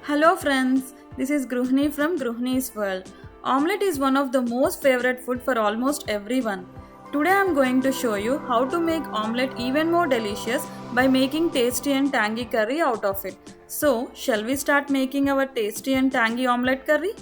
Hello friends, this is Gruhini from Gruhinis World. Omelette is one of the most favorite food for almost everyone. Today I am going to show you how to make omelette even more delicious by making tasty and tangy curry out of it. So, shall we start making our tasty and tangy omelette curry?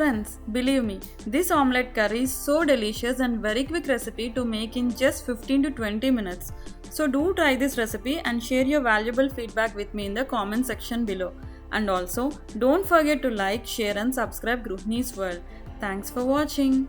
Friends, believe me, this omelette curry is so delicious and very quick recipe to make in just 15 to 20 minutes. So do try this recipe and share your valuable feedback with me in the comment section below. And also, don't forget to like, share and subscribe Gruhinis World. Thanks for watching.